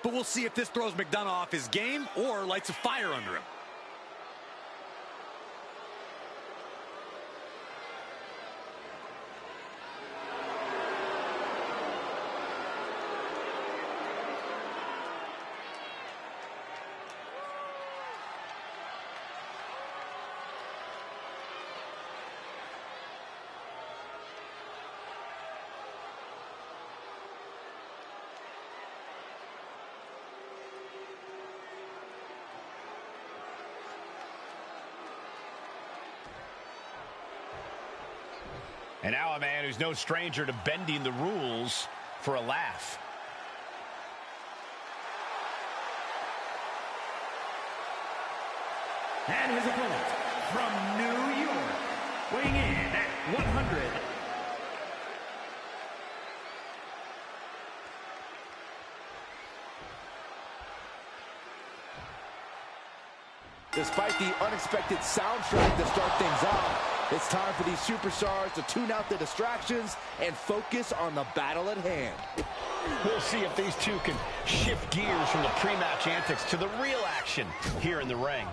but we'll see if this throws McDonough off his game or lights a fire under him. And now a man who's no stranger to bending the rules for a laugh. And his opponent from New York, weighing in at 100. Despite the unexpected soundtrack to start things off, it's time for these superstars to tune out the distractions and focus on the battle at hand. We'll see if these two can shift gears from the pre-match antics to the real action here in the ring.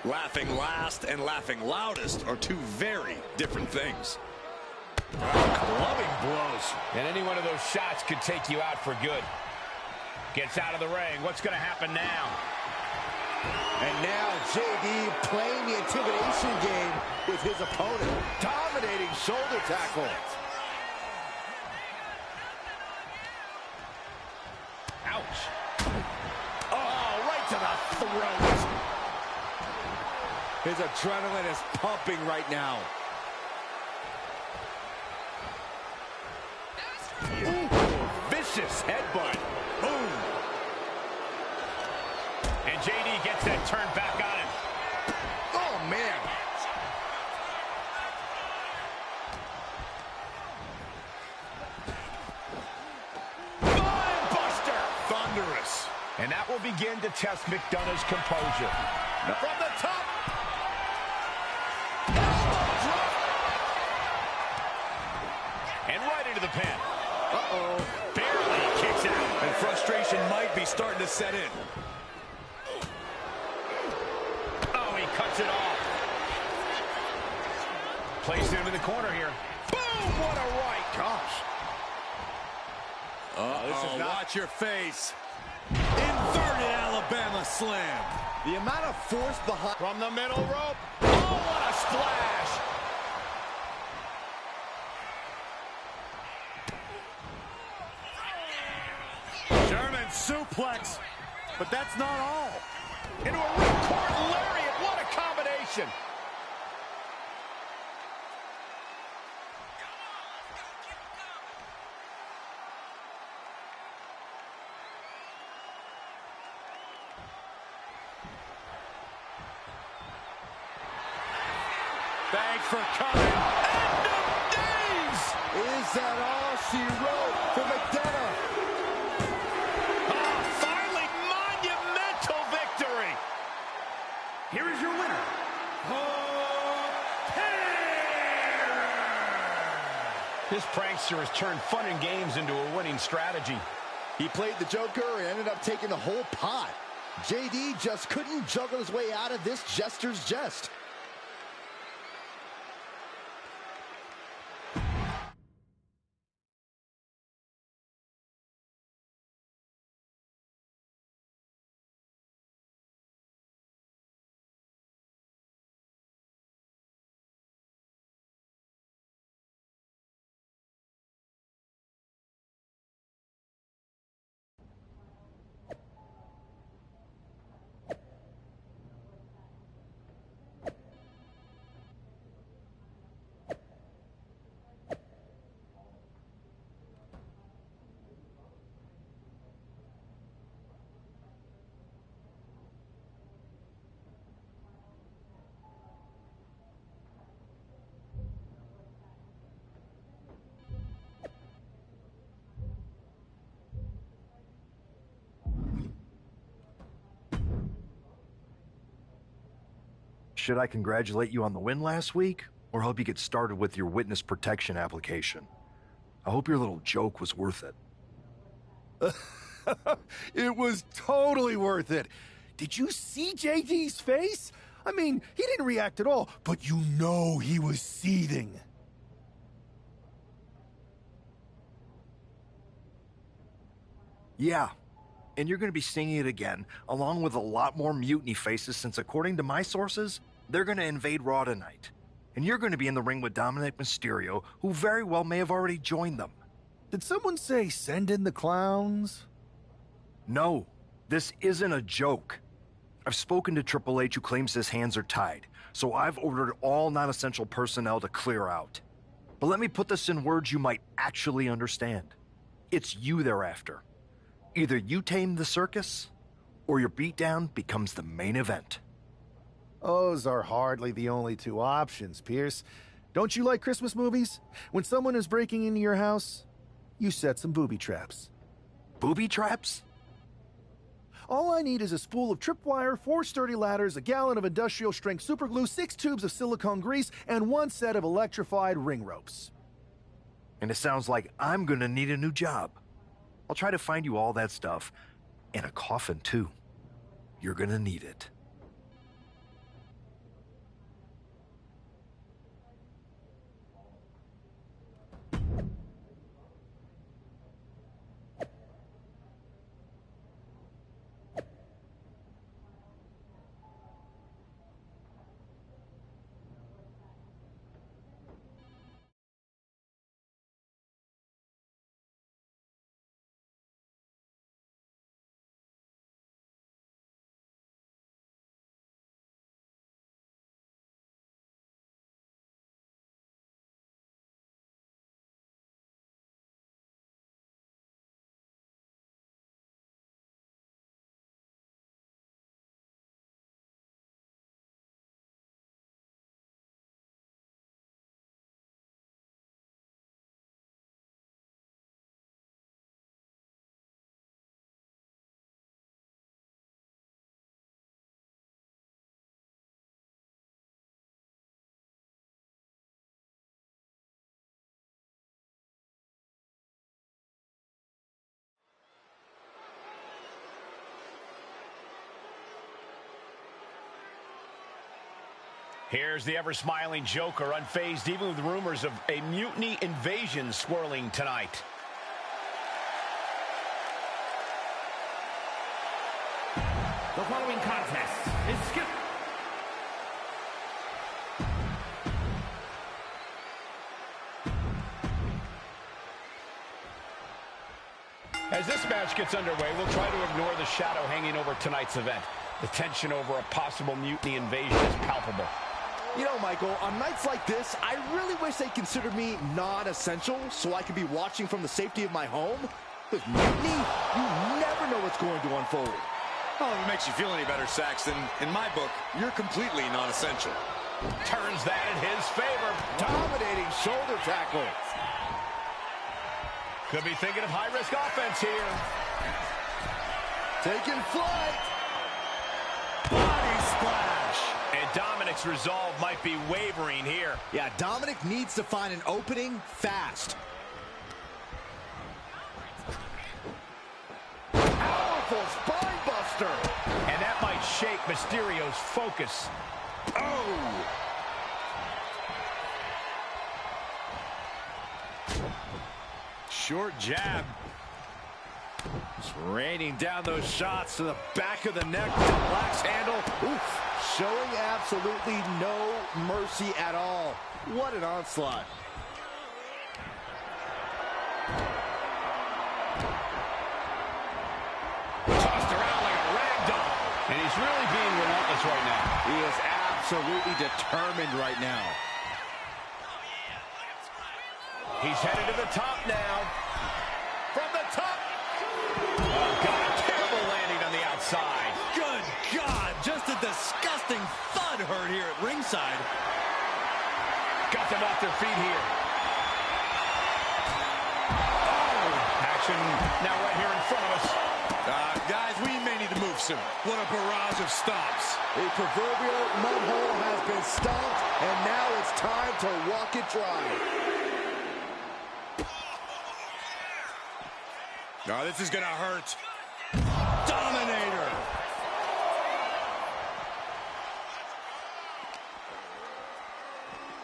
Laughing last and laughing loudest are two very different things. Clubbing blows. And any one of those shots could take you out for good. Gets out of the ring. What's going to happen now? And now JD playing the intimidation game with his opponent. Dominating shoulder tackle. Ouch. Oh, right to the throat. His adrenaline is pumping right now. Ooh, vicious headbutt. Boom. And JD gets that turn back on him. Oh, man. Spine buster. Thunderous. And that will begin to test McDonough's composure. From the top. And right into the pin. Uh-oh. Barely kicks out. And frustration might be starting to set in. Oh, he cuts it off. Placed him in the corner here. Boom! What a right. Gosh. This is not... Watch your face. Inverted Alabama slam. The amount of force behind... From the middle rope. Oh, what a splash. German suplex. But that's not all. Into a ripcord lariat. What a combination. Thanks for coming. End of days. Is that all she wrote for McDonough? Finally, monumental victory. Here is your winner, This prankster has turned fun and games into a winning strategy. He played the Joker and ended up taking the whole pot. JD just couldn't juggle his way out of this jester's jest. Should I congratulate you on the win last week, or help you get started with your witness protection application? I hope your little joke was worth it. It was totally worth it. Did you see JD's face? I mean, he didn't react at all, but you know he was seething. Yeah, and you're going to be seeing it again, along with a lot more mutiny faces since according to my sources, they're going to invade Raw tonight. And you're going to be in the ring with Dominic Mysterio, who very well may have already joined them. Did someone say send in the clowns? No, this isn't a joke. I've spoken to Triple H, who claims his hands are tied, so I've ordered all non-essential personnel to clear out. But let me put this in words you might actually understand. It's you they're after. Either you tame the circus, or your beatdown becomes the main event. Those are hardly the only two options, Pierce. Don't you like Christmas movies? When someone is breaking into your house, you set some booby traps. Booby traps? All I need is a spool of tripwire, 4 sturdy ladders, a gallon of industrial-strength superglue, 6 tubes of silicone grease, and 1 set of electrified ring ropes. And it sounds like I'm gonna need a new job. I'll try to find you all that stuff, and a coffin too. You're gonna need it. Here's the ever-smiling Joker, unfazed even with rumors of a mutiny invasion swirling tonight. The following contest is scheduled. As this match gets underway, we'll try to ignore the shadow hanging over tonight's event. The tension over a possible mutiny invasion is palpable. You know, Michael, on nights like this, I really wish they considered me non-essential so I could be watching from the safety of my home. With mutiny, you never know what's going to unfold. Oh, if it makes you feel any better, Saxton, in my book, you're completely non-essential. Turns that in his favor. Dominating shoulder tackle. Could be thinking of high-risk offense here. Taking flight. Body splash. And Dominic's resolve might be wavering here. Yeah, Dominic needs to find an opening fast. Powerful spine buster. And that might shake Mysterio's focus. Oh! Short jab. Just raining down those shots to the back of the neck. Black's handle. Oof. Showing absolutely no mercy at all. What an onslaught. Tossed around like a rag doll. And he's really being relentless right now. He is absolutely determined right now. He's headed to the top now. From the top. Oh, God, a terrible landing on the outside. Good God, just a disgusting thud heard here at ringside. Got them off their feet here. Oh, action now right here in front of us. Guys, we may need to move soon. What a barrage of stops. A proverbial mud hole has been stomped, and now it's time to walk it dry. Oh, this is gonna hurt.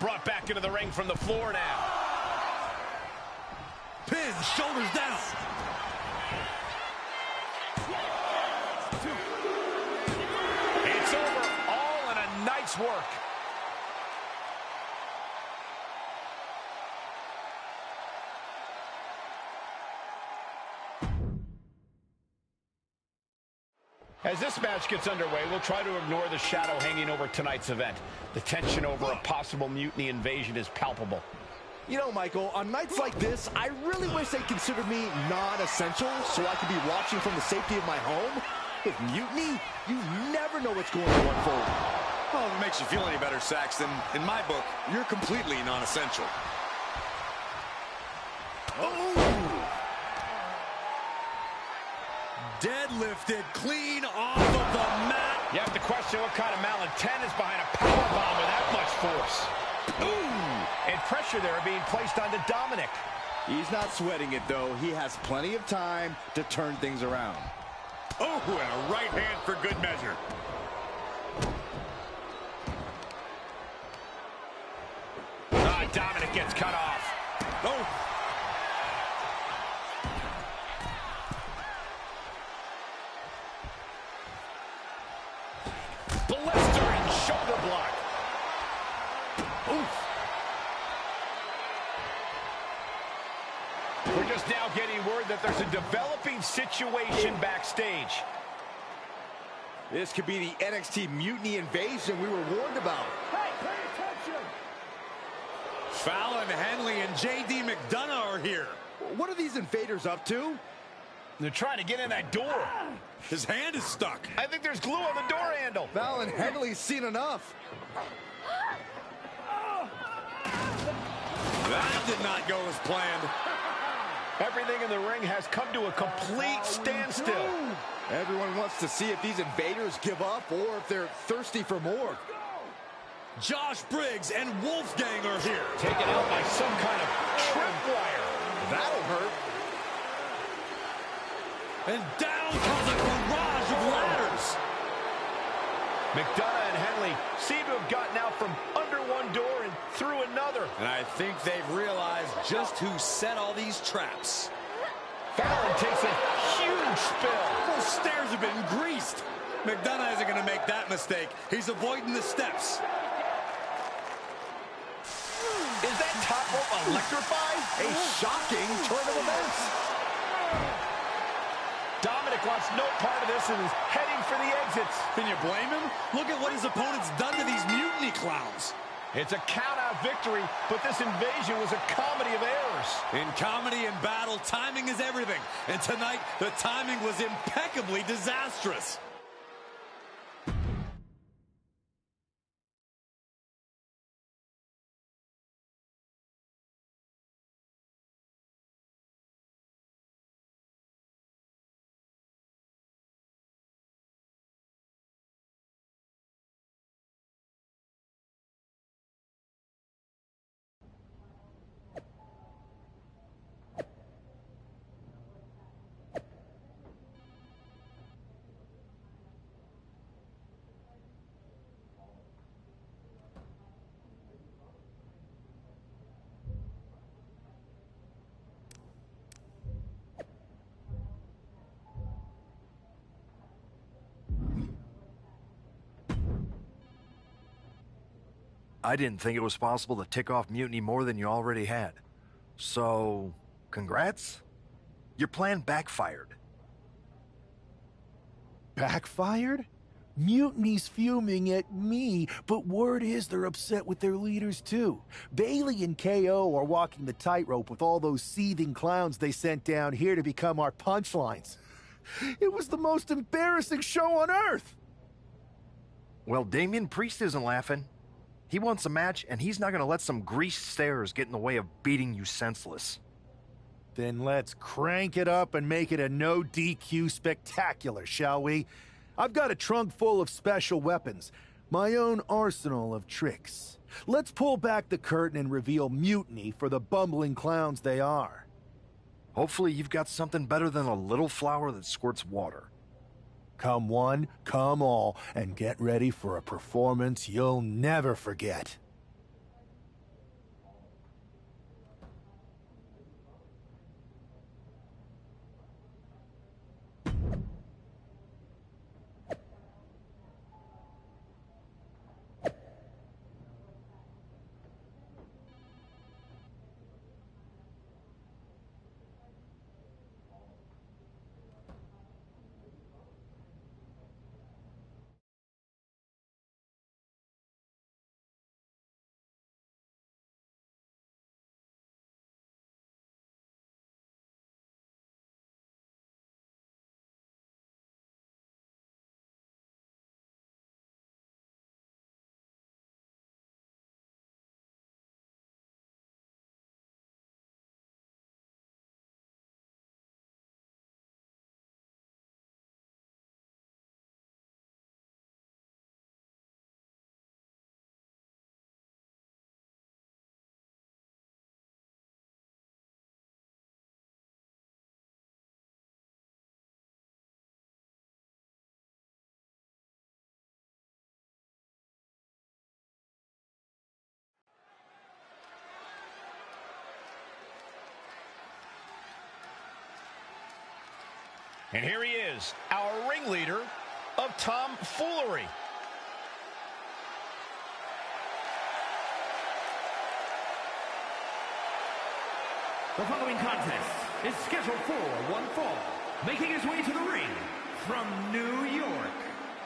Brought back into the ring from the floor now. Pin, shoulders down. It's over, all in a night's work. As this match gets underway, we'll try to ignore the shadow hanging over tonight's event. The tension over a possible mutiny invasion is palpable. You know, Michael, on nights like this, I really wish they'd consider me non-essential so I could be watching from the safety of my home. With mutiny, you never know what's going to unfold. Well, if it makes you feel any better, Saxton, in my book, you're completely non-essential. Deadlifted clean off of the mat. You have to question what kind of malintent is behind a powerbomb with that much force. Ooh! And pressure there being placed onto Dominic. He's not sweating it, though. He has plenty of time to turn things around. Oh, and a right hand for good measure. Dominic gets cut off. Oh. Blistering shoulder block. Oof. We're just now getting word that there's a developing situation backstage. This could be the NXT Mutiny Invasion we were warned about. Hey, pay attention! Fallon, Henley, and J.D. McDonough are here. What are these invaders up to? They're trying to get in that door. His hand is stuck. I think there's glue on the door handle. Val and Henley's seen enough. That did not go as planned. Everything in the ring has come to a complete standstill. Everyone wants to see if these invaders give up or if they're thirsty for more. Josh Briggs and Wolfgang are here. Taken out by some kind of tripwire. That'll hurt. And down comes a barrage of ladders. McDonough and Henley seem to have gotten out from under one door and through another. And I think they've realized just who set all these traps. Fallon takes a huge spill. Those stairs have been greased. McDonough isn't going to make that mistake. He's avoiding the steps. Is that top rope electrified? A shocking turn of events. Dominic wants no part of this and is heading for the exits. Can you blame him? Look at what his opponent's done to these mutiny clowns. It's a count-out victory, but this invasion was a comedy of errors. In comedy and battle, timing is everything. And tonight, the timing was impeccably disastrous. I didn't think it was possible to tick off mutiny more than you already had. So, congrats? Your plan backfired. Backfired? Mutiny's fuming at me, but word is they're upset with their leaders too. Bailey and KO are walking the tightrope with all those seething clowns they sent down here to become our punchlines. It was the most embarrassing show on earth! Well, Damian Priest isn't laughing. He wants a match, and he's not going to let some greased stairs get in the way of beating you senseless. Then let's crank it up and make it a no DQ spectacular, shall we? I've got a trunk full of special weapons, my own arsenal of tricks. Let's pull back the curtain and reveal mutiny for the bumbling clowns they are. Hopefully you've got something better than a little flower that squirts water. Come one, come all, and get ready for a performance you'll never forget. And here he is, our ringleader of tomfoolery. The following contest is scheduled for one fall. Making his way to the ring from New York,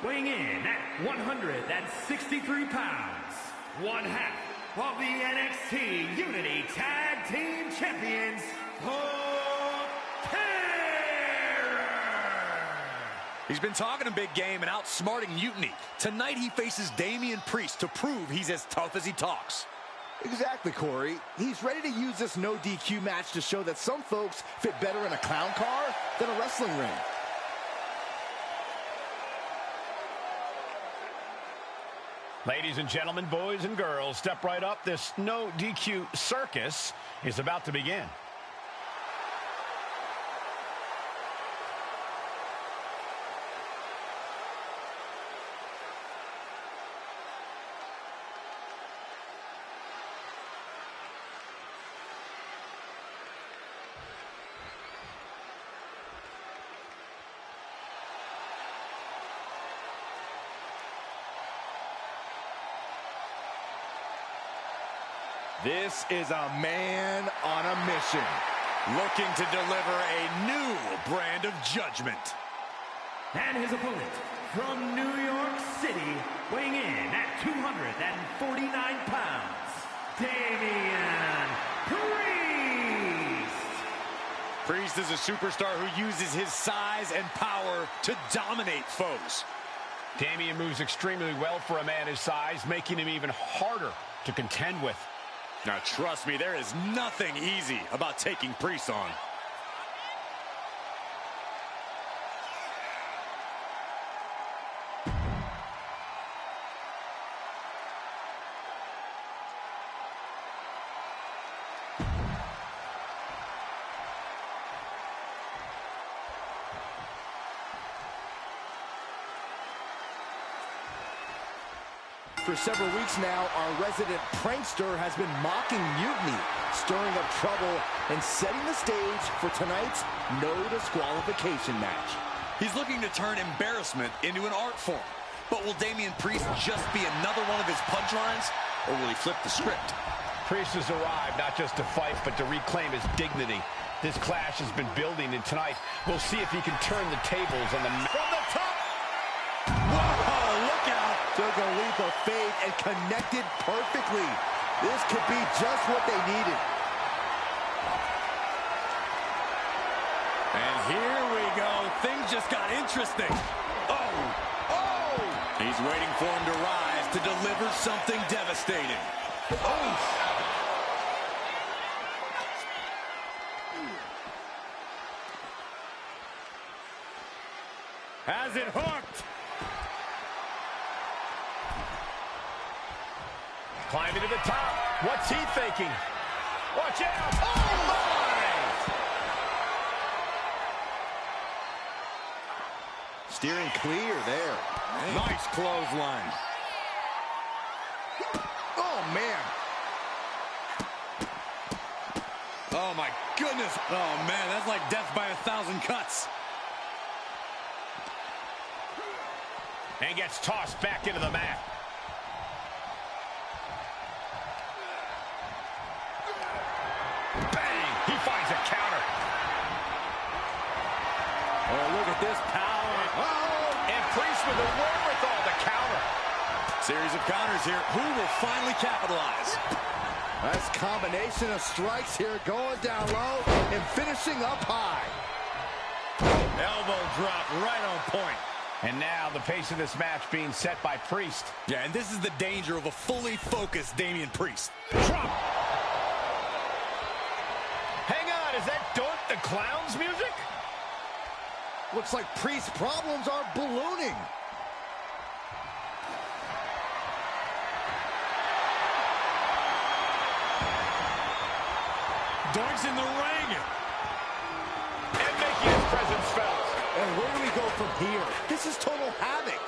weighing in at 163 pounds, one half of the NXT Unity Tag Team Champions, He's been talking a big game and outsmarting Mutiny. Tonight he faces Damian Priest to prove he's as tough as he talks. Exactly, Corey. He's ready to use this no DQ match to show that some folks fit better in a clown car than a wrestling ring. Ladies and gentlemen, boys and girls, step right up. This no DQ circus is about to begin. This is a man on a mission, Looking to deliver a new brand of judgment. and his opponent from New York City, weighing in at 249 pounds, Damian Priest. Priest is a superstar who uses his size and power to dominate foes. Damian moves extremely well for a man his size, making him even harder to contend with. Now trust me, there is nothing easy about taking Priest on. For several weeks now, our resident prankster has been mocking Mutiny, stirring up trouble and setting the stage for tonight's no disqualification match. He's looking to turn embarrassment into an art form. But will Damian Priest just be another one of his punchlines, or will he flip the script? Priest has arrived not just to fight, but to reclaim his dignity. This clash has been building, and tonight we'll see if he can turn the tables on the... From the top! Whoa, look out! Took a leap of faith and connected perfectly. This could be just what they needed. And here we go. Things just got interesting. Oh! He's waiting for him to rise to deliver something devastating. Has it hooked. Climbing to the top. What's he thinking? Watch out! Oh, my! Steering clear there. Nice clothesline. Oh, man. Oh, my goodness. Oh, man, that's like death by 1,000 cuts. And gets tossed back into the mat. Bang! He finds a counter. Oh, look at this power. Oh! And Priest with the wherewithal to counter. Series of counters here. Who will finally capitalize? Nice combination of strikes here, going down low and finishing up high. Elbow drop right on point. And now the pace of this match being set by Priest. Yeah, and this is the danger of a fully focused Damian Priest. Drop! Hang on, is that Don't the Clown's music? Looks like Priest's problems are ballooning. Doink's in the ring. And making his presence felt. And where do we go from here? This is total havoc.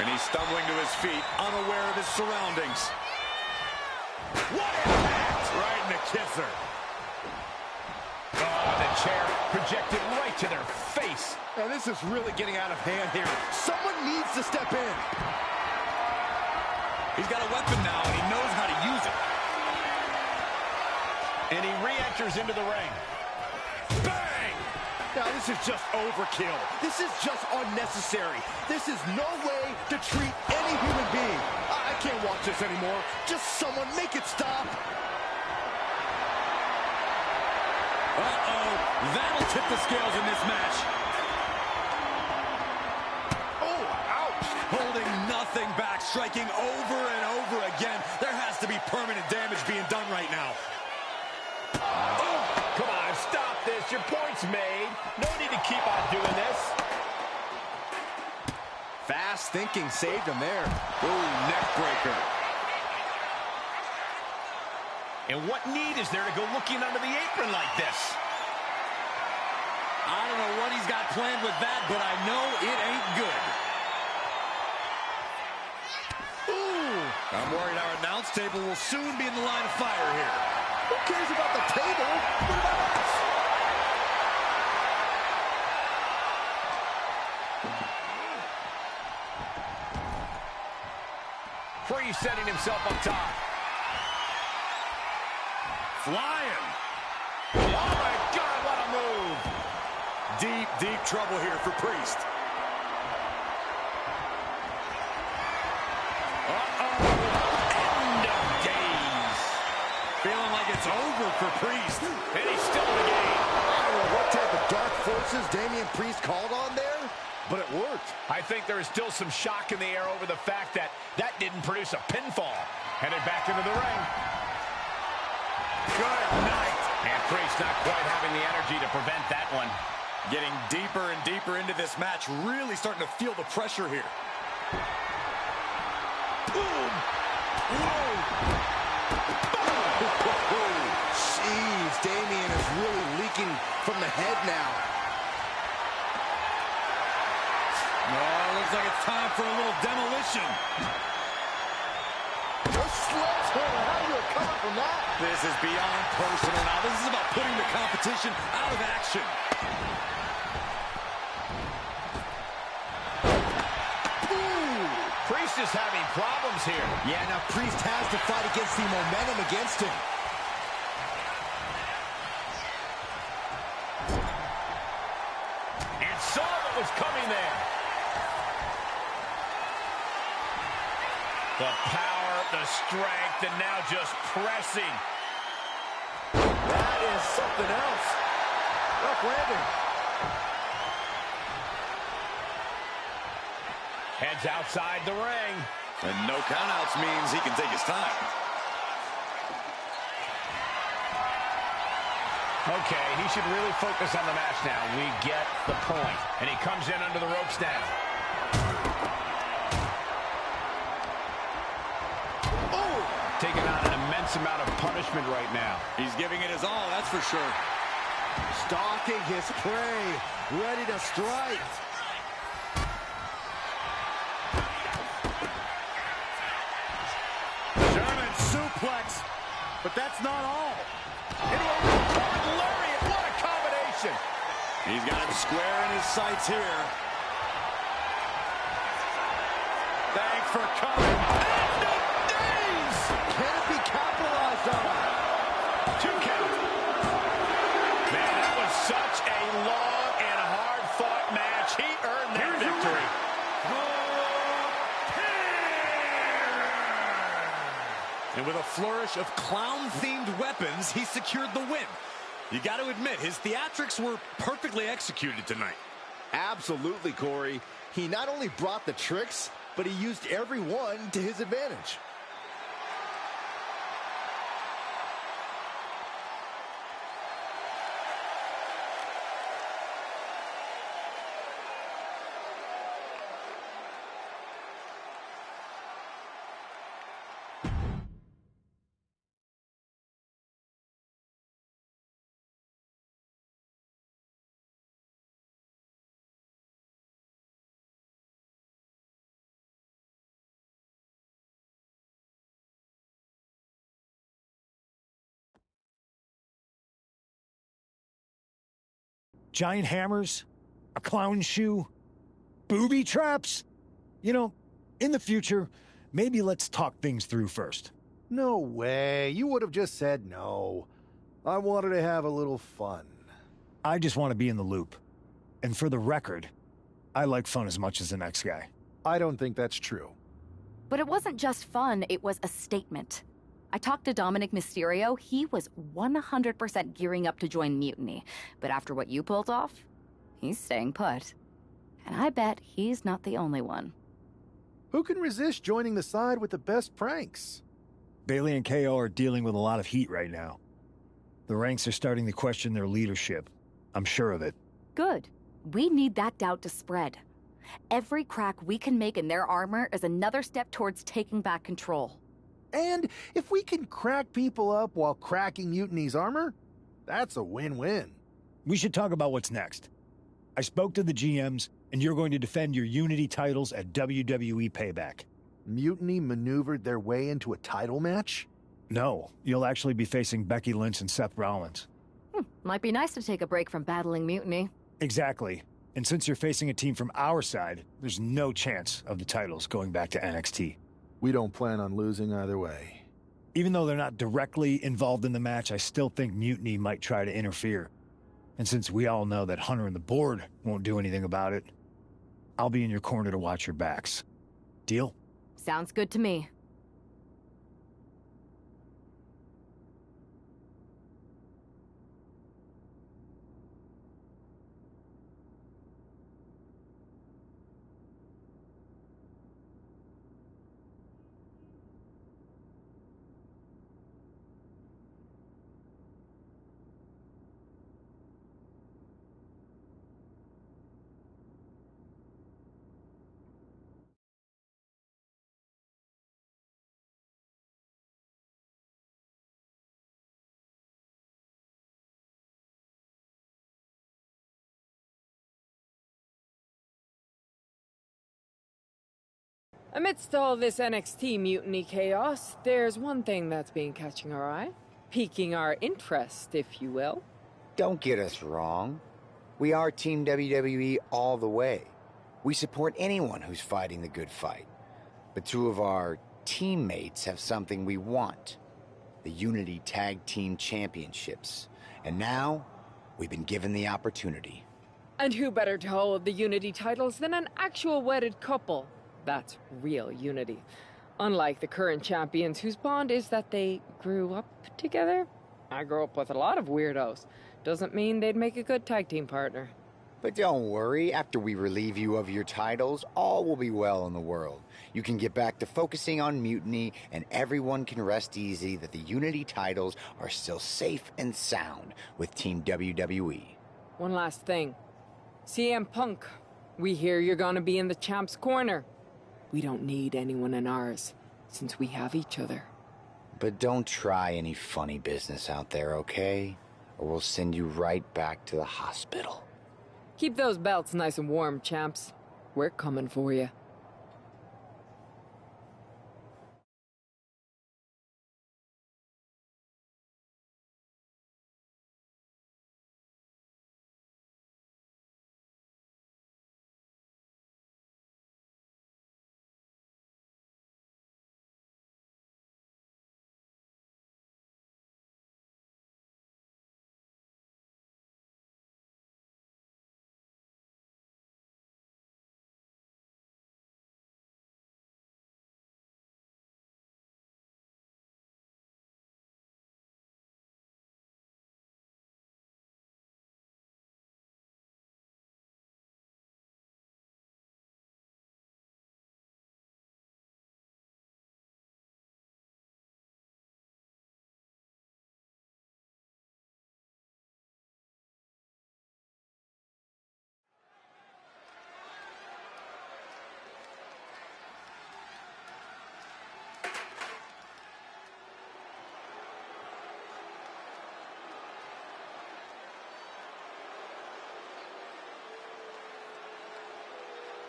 And he's stumbling to his feet, unaware of his surroundings. What impact! Right in the kisser. Oh, the chair projected right to their face. And this is really getting out of hand here. Someone needs to step in. He's got a weapon now, and he knows how to use it. And he re-enters into the ring. Bang! Now, this is just overkill. This is just unnecessary. This is no way to treat any human being. I can't watch this anymore. Just someone make it stop. Uh-oh. That'll tip the scales in this match. Oh, ouch. Holding nothing back, striking over and over again. There has to be permanent damage being done right now. Oh, come on, stop this. Your point's made. No need to keep on doing this. Fast thinking saved him there. Ooh, neck breaker. And what need is there to go looking under the apron like this? I don't know what he's got planned with that, but I know it ain't good. Ooh. I'm worried our announce table will soon be in the line of fire here. Who cares about the table? What about us? Free setting himself up top. Flying. Oh, my God, what a move. Deep, deep trouble here for Priest. Uh-oh. End of days. Feeling like it's over for Priest. And he's still in the game. I don't know what type of dark forces Damian Priest called on there, but it worked. I think there is still some shock in the air over the fact that that didn't produce a pinfall. Headed back into the ring. Good night. And Priest not quite having the energy to prevent that one. Getting deeper and deeper into this match, really starting to feel the pressure here. Boom! Whoa! Jeez, Damian is really leaking from the head now. Oh, looks like it's time for a little demolition. Sledgehammer, how do you recover from that? This is beyond personal now. This is about putting the competition out of action. Priest is having problems here. Yeah, now Priest has to fight against the momentum against him. And saw what was coming there. The power, the strength, and now just pressing. That is something else. Rough landing. Heads outside the ring. And no countouts means he can take his time. Okay, he should really focus on the match now. We get the point. And he comes in under the ropes now. Oh! Taking on an immense amount of punishment right now. He's giving it his all, that's for sure. Stalking his prey, ready to strike. German suplex, but that's not all. Into a ripcord lariat. What a combination. He's got him square in his sights here. Thanks for coming. End of days! Can it be capitalized on? 2 count. Man, that was such a long and hard-fought match. He earned that victory. And with a flourish of clown-themed weapons, he secured the win. You got to admit, his theatrics were perfectly executed tonight. Absolutely, Corey. He not only brought the tricks, but he used every one to his advantage. Giant hammers? A clown shoe? Booby traps? You know, in the future, maybe let's talk things through first. No way. You would have just said no. I wanted to have a little fun. I just want to be in the loop. And for the record, I like fun as much as the next guy. I don't think that's true. But it wasn't just fun, it was a statement. I talked to Dominic Mysterio, he was 100% gearing up to join Mutiny. But after what you pulled off, he's staying put. And I bet he's not the only one. Who can resist joining the side with the best pranks? Bailey and KO are dealing with a lot of heat right now. The ranks are starting to question their leadership. I'm sure of it. Good. We need that doubt to spread. Every crack we can make in their armor is another step towards taking back control. And if we can crack people up while cracking Mutiny's armor, that's a win-win. We should talk about what's next. I spoke to the GMs, and you're going to defend your Unity titles at WWE Payback. Mutiny maneuvered their way into a title match? No, you'll actually be facing Becky Lynch and Seth Rollins. Might be nice to take a break from battling Mutiny. Exactly. And since you're facing a team from our side, there's no chance of the titles going back to NXT. We don't plan on losing either way. Even though they're not directly involved in the match, I still think Mutiny might try to interfere. And since we all know that Hunter and the board won't do anything about it, I'll be in your corner to watch your backs. Deal? Sounds good to me. Amidst all this NXT mutiny chaos, there's one thing that's been catching our eye. Piquing our interest, if you will. Don't get us wrong. We are Team WWE all the way. We support anyone who's fighting the good fight. But two of our teammates have something we want. The Unity Tag Team Championships. And now, we've been given the opportunity. And who better to hold the Unity titles than an actual wedded couple? That's real unity. Unlike the current champions whose bond is that they grew up together. I grew up with a lot of weirdos. Doesn't mean they'd make a good tag team partner. But don't worry, after we relieve you of your titles, all will be well in the world. You can get back to focusing on Mutiny, and everyone can rest easy that the Unity titles are still safe and sound with Team WWE. One last thing. CM Punk, we hear you're gonna be in the champ's corner. We don't need anyone in ours, since we have each other. But don't try any funny business out there, okay? Or we'll send you right back to the hospital. Keep those belts nice and warm, champs. We're coming for you.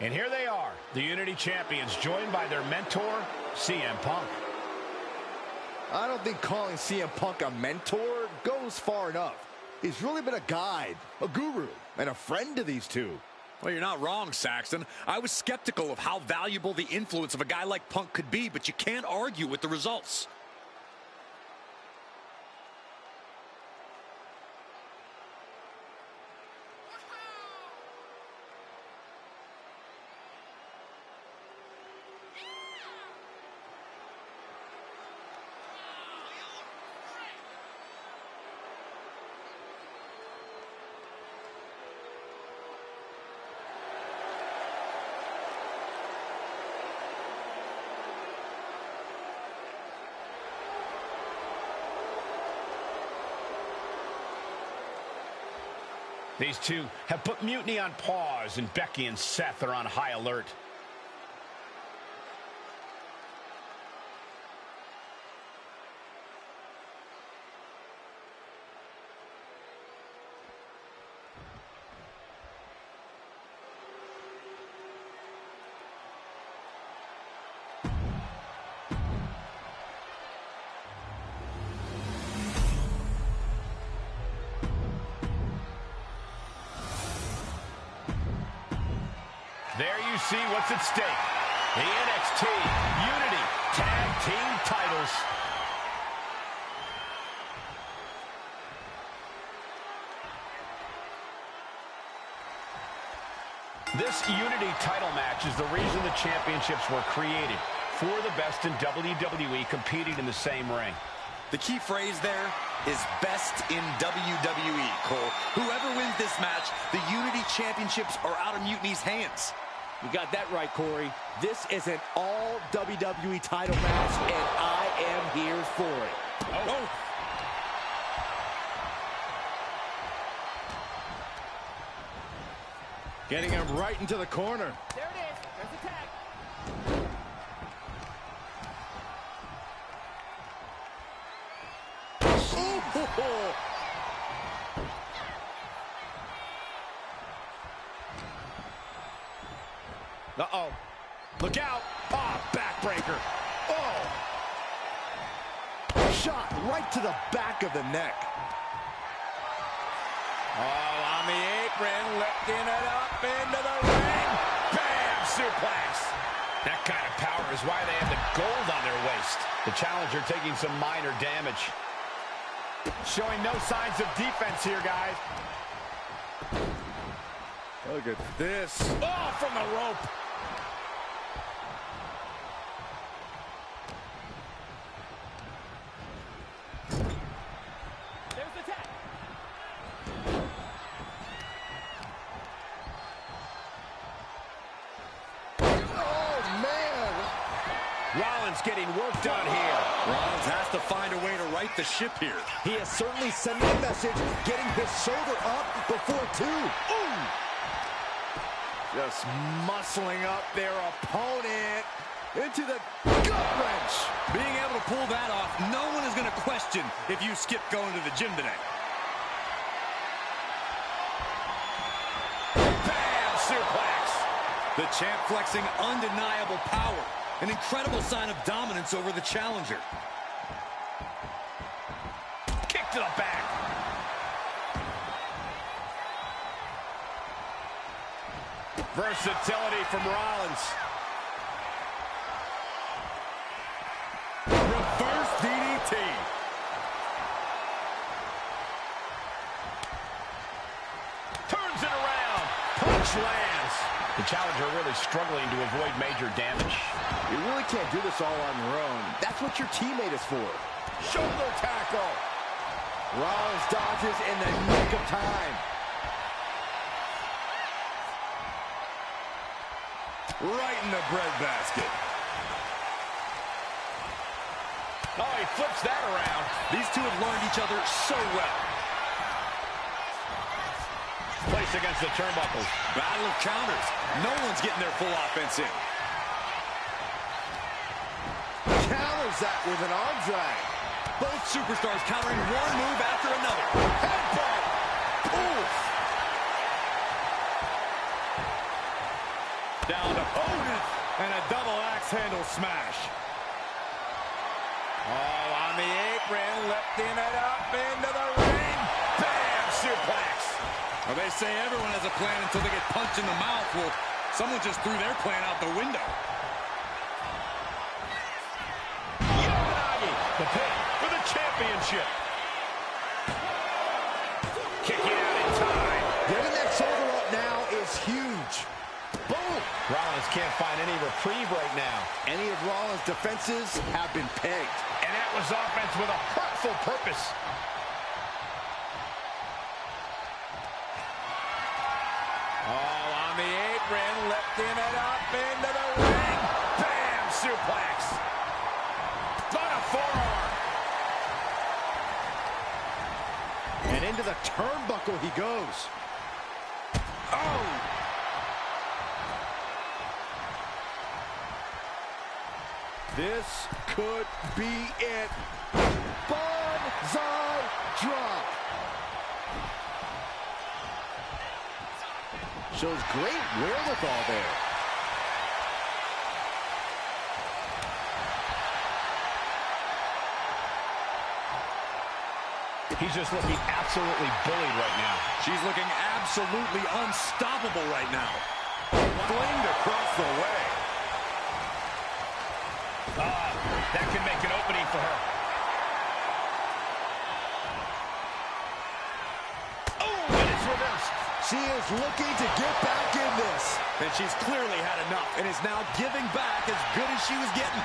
And here they are, the Unity Champions, joined by their mentor, CM Punk. I don't think calling CM Punk a mentor goes far enough. He's really been a guide, a guru. and a friend to these two. Well, you're not wrong, Saxton. I was skeptical of how valuable the influence of a guy like Punk could be, but you can't argue with the results. These two have put Mutiny on pause, and Becky and Seth are on high alert. There you see what's at stake. The NXT Unity Tag Team titles. This Unity title match is the reason the championships were created. For the best in WWE competing in the same ring. The key phrase there is best in WWE, Cole. Whoever wins this match, the Unity Championships are out of Mutiny's hands. You got that right, Corey. This is an all WWE title match, and I am here for it. Oh. Getting him right into the corner. There it is. There's the tag. Uh-oh. Look out. Oh, backbreaker. Oh. Shot right to the back of the neck. Oh, on the apron, lifting it up into the ring. Bam! Suplex. That kind of power is why they have the gold on their waist. The challenger taking some minor damage. Showing no signs of defense here, guys. Look at this. Oh, from the rope. There's the tag. Oh, man. Rollins getting work done here. Rollins has to find a way to right the ship here. He is certainly sending a message, getting his shoulder up before two. Ooh. Just muscling up their opponent into the gut wrench. Being able to pull that off, no one is going to question if you skip going to the gym today. Bam! Suplex. The champ flexing undeniable power. An incredible sign of dominance over the challenger. Kick to the back. Versatility from Rollins. Reverse DDT. Turns it around. Punch lands. The challenger really struggling to avoid major damage. You really can't do this all on your own. That's what your teammate is for. Shoulder tackle. Rollins dodges in the nick of time. Right in the breadbasket. Oh, he flips that around. These two have learned each other so well. Place against the turnbuckles. Battle of counters. No one's getting their full offense in. Counters that with an arm drag. Both superstars countering one move after another. Headbutt. Oof. Down to Otis. And a double axe handle smash. Oh, on the apron, lifting it up into the ring. Bam! Suplex. Well, they say everyone has a plan until they get punched in the mouth. Well, someone just threw their plan out the window. The pin for the championship. Kicking out in time. Getting that shoulder up now is huge. Boom! Rollins can't find any reprieve right now. Any of Rollins' defenses have been pegged. And that was offense with a hurtful purpose. All on the apron, lifting it up into the ring. Bam! Suplex. On a forearm. And into the turnbuckle he goes. Oh! This could be it. Banzai drop. Shows great wherewithal there. He's just looking absolutely bullied right now. She's looking absolutely unstoppable right now. Flamed across the way. That could make an opening for her. Oh, and it's reversed. She is looking to get back in this. And she's clearly had enough and is now giving back as good as she was getting.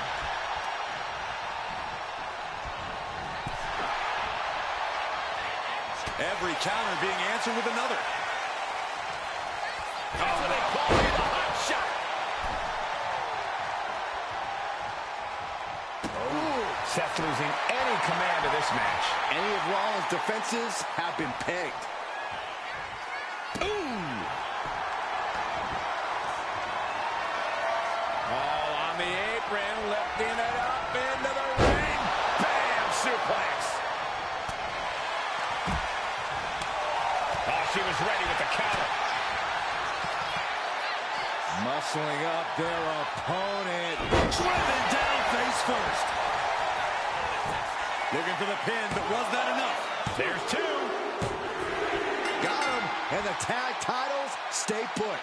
Every counter being answered with another. That's what they call it, the hot shot. Oh, Seth losing any command of this match. Any of Rollins' defenses have been pegged. Ooh. All on the apron, lifting it up into the ring. Bam! Suplex. Oh, she was ready with the counter. Muscling up their opponent. Driven down face first. Looking for the pin, but was that enough? There's two. Got him, and the tag titles stay put.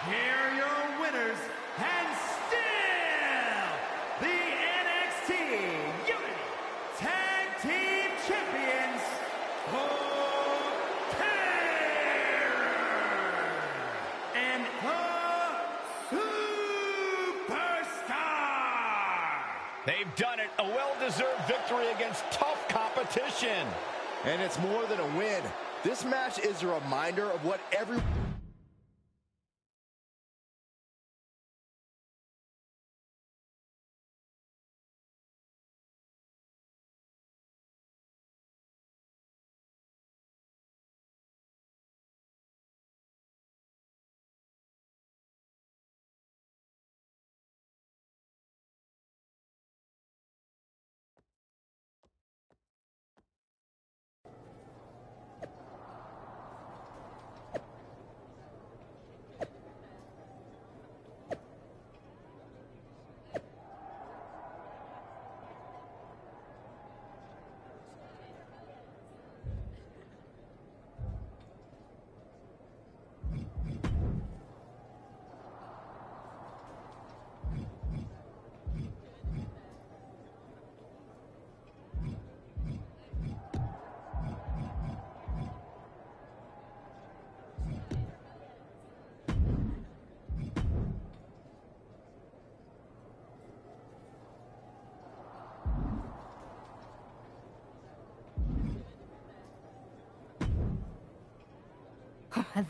Here are your winners, and still the NXT Unity Tag Team Champions, and the Superstar. They've done it. A well-deserved victory against tough competition. And it's more than a win. This match is a reminder of what every...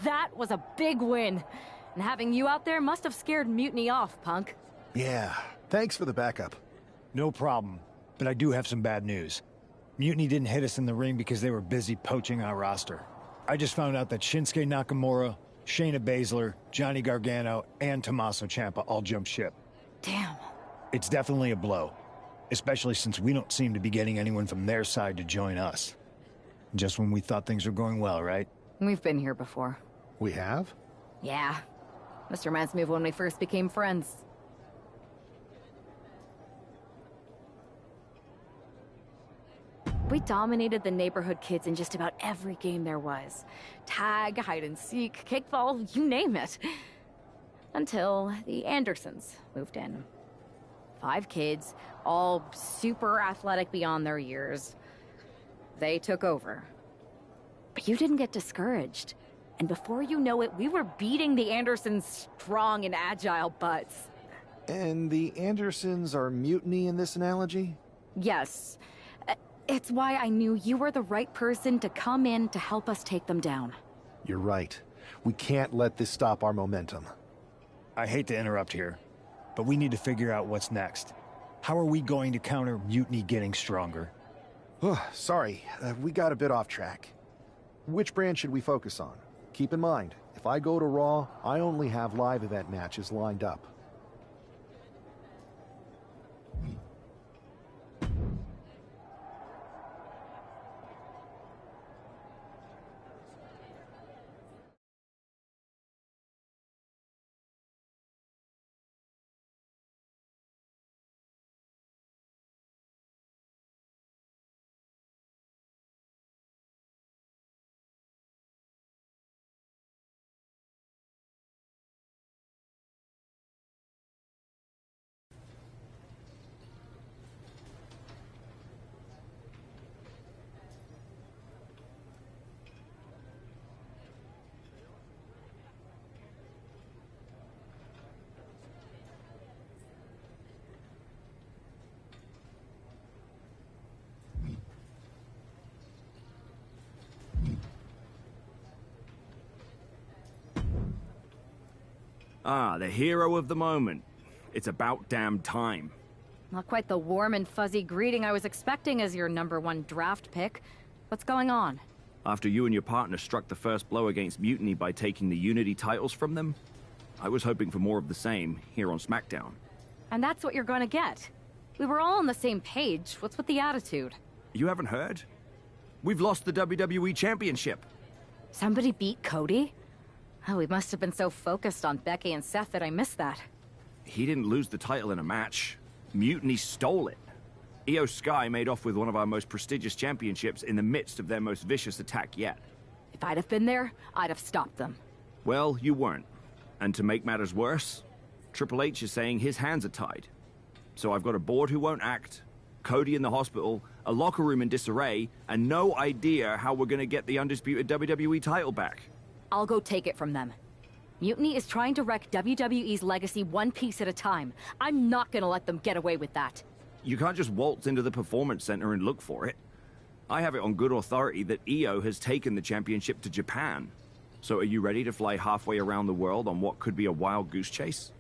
That was a big win. And having you out there must have scared Mutiny off, Punk. Yeah, thanks for the backup. No problem, but I do have some bad news. Mutiny didn't hit us in the ring because they were busy poaching our roster. I just found out that Shinsuke Nakamura, Shayna Baszler, Johnny Gargano, and Tommaso Ciampa all jumped ship. Damn. It's definitely a blow, especially since we don't seem to be getting anyone from their side to join us. Just when we thought things were going well, right? We've been here before. We have? Yeah. Mr. Man's move when we first became friends. We dominated the neighborhood kids in just about every game there was. Tag, hide and seek, kickball, you name it. Until the Andersons moved in. 5 kids, all super athletic beyond their years. They took over. But you didn't get discouraged. And before you know it, we were beating the Andersons' strong and agile butts. And the Andersons are mutiny in this analogy? Yes. It's why I knew you were the right person to come in to help us take them down. You're right. We can't let this stop our momentum. I hate to interrupt here, but we need to figure out what's next. How are we going to counter Mutiny getting stronger? Sorry, we got a bit off track. Which brand should we focus on? Keep in mind, if I go to Raw, I only have live event matches lined up. Ah, the hero of the moment. It's about damn time. Not quite the warm and fuzzy greeting I was expecting as your #1 draft pick. What's going on? After you and your partner struck the first blow against Mutiny by taking the Unity titles from them, I was hoping for more of the same here on SmackDown. And that's what you're gonna get. We were all on the same page. What's with the attitude? You haven't heard? We've lost the WWE Championship. Somebody beat Cody? Oh, we must have been so focused on Becky and Seth that I missed that. He didn't lose the title in a match. Mutiny stole it. Io Sky made off with one of our most prestigious championships in the midst of their most vicious attack yet. If I'd have been there, I'd have stopped them. Well, you weren't. And to make matters worse, Triple H is saying his hands are tied. So I've got a board who won't act, Cody in the hospital, a locker room in disarray, and no idea how we're gonna get the undisputed WWE title back. I'll go take it from them. Mutiny is trying to wreck WWE's legacy one piece at a time. I'm not gonna let them get away with that. You can't just waltz into the Performance Center and look for it. I have it on good authority that Io has taken the championship to Japan. So are you ready to fly halfway around the world on what could be a wild goose chase?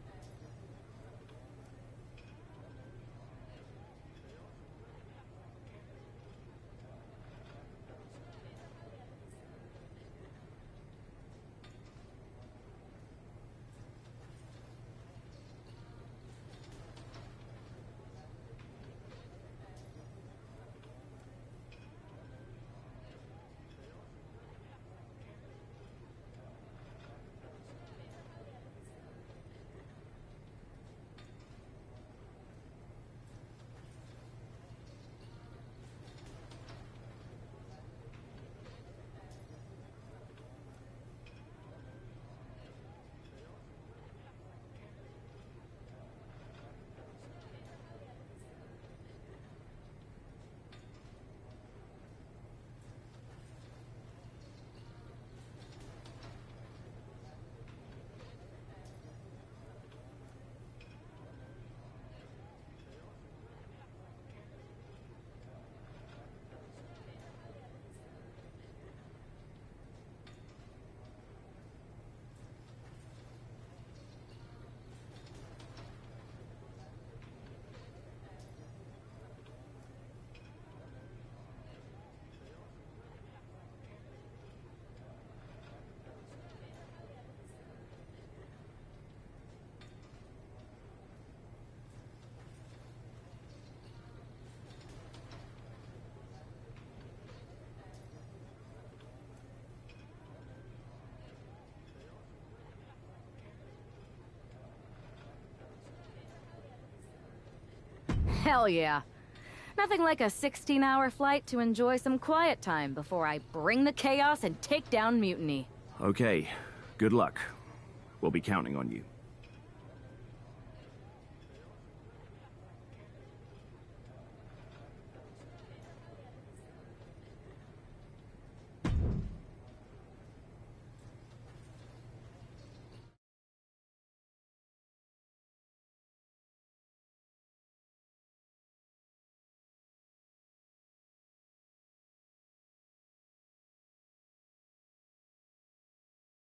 Hell yeah. Nothing like a 16-hour flight to enjoy some quiet time before I bring the chaos and take down Mutiny. Okay, good luck. We'll be counting on you.